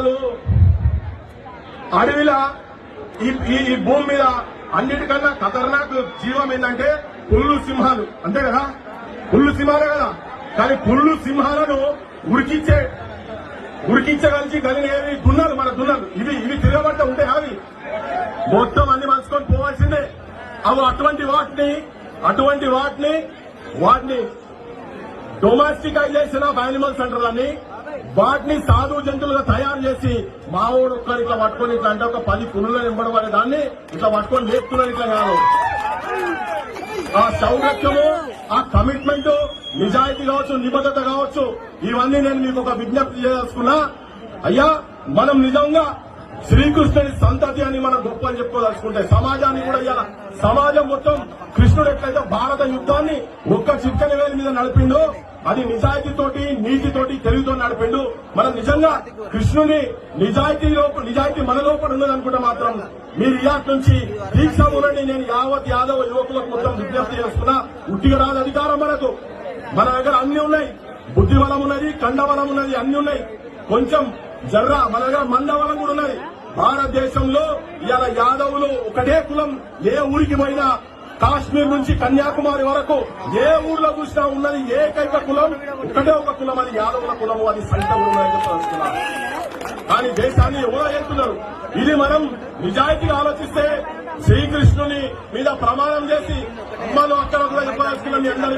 అసలు అడవిలా ఈ భూమి మీద అన్నిటికన్నా ఖతర్నాక్ జీవం ఏంటంటే పుల్లు సింహాలు, అంతే కదా, పుల్లు సింహాలే కదా. కానీ పుల్లు సింహాలను ఉరికించగలిచి కలిగేవి దున్నలు, మన దున్నలు. ఇవి తిరగబట్ట ఉంటాయి, అవి మొత్తం అన్ని మలుచుకొని పోవాల్సిందే. అవి అటువంటి వాటిని డొమెస్టికైజేషన్ ఆఫ్ యానిమల్స్ అంటారని, వాటిని సాధు జంతువులుగా తయారు చేసి మావోడు ఒక్కరు ఇట్లా పట్టుకొని ఇట్లా అంటే ఒక 10 పులులను నింపడబడే దాన్ని ఇట్లా పట్టుకొని లేపుతున్నారు. ఇట్లా కాదు, ఆ సౌరక్యము, ఆ కమిట్మెంట్, నిజాయితీ కావచ్చు, నిబద్ధత కావచ్చు, ఇవన్నీ నేను మీకు ఒక విజ్ఞప్తి చేయదలుచుకున్నా. అయ్యా, మనం నిజంగా శ్రీకృష్ణుడి సంతతి అని మనం గొప్ప అని చెప్పుకోదలుచుకుంటే సమాజాన్ని కూడా ఇవాళ సమాజం మొత్తం కృష్ణుడు ఎట్లయితే భారత యుద్ధాన్ని ఒక్క చిట్కని వేలి మీద నడిపిండో, అది నిజాయితీతోటి, నీతితోటి, తెలివితో నడిపిండు. మనం నిజంగా కృష్ణుని నిజాయితీ మన లోపల ఉన్నదనుకుంటే మాత్రం మీరు ఇయాటి నుంచి దీక్ష ఉండండి. నేను యావత్ యాదవ యువకులకు మొత్తం విజ్ఞప్తి చేస్తున్నా. ఉట్టిగా రాదు అధికారం మనకు. మన దగ్గర అన్ని ఉన్నాయి, బుద్ధి బలం ఉన్నది, కండబలం ఉన్నది, అన్ని ఉన్నాయి. కొంచెం జర్రా మన దగ్గర మందబలం కూడా ఉన్నది. భారతదేశంలో ఇవాళ యాదవులు ఒకటే కులం. ఏ ఊరికి పోయినా కాశ్మీర్ నుంచి కన్యాకుమారి వరకు ఏ ఊర్లో చూసినా ఉన్నది ఏకైక కులం, ఒకటే ఒక కులం, అది యాదవుల కులము. అది సంఖ్యలు తెలుస్తున్నారు. కానీ దేశాన్ని ఎవరో చేస్తున్నారు. ఇది మనం నిజాయితీగా ఆలోచిస్తే శ్రీకృష్ణుని మీద ప్రమాణం చేసి అమ్మలు అక్కడ కూడా చెప్పాల్సిన మీ అందరి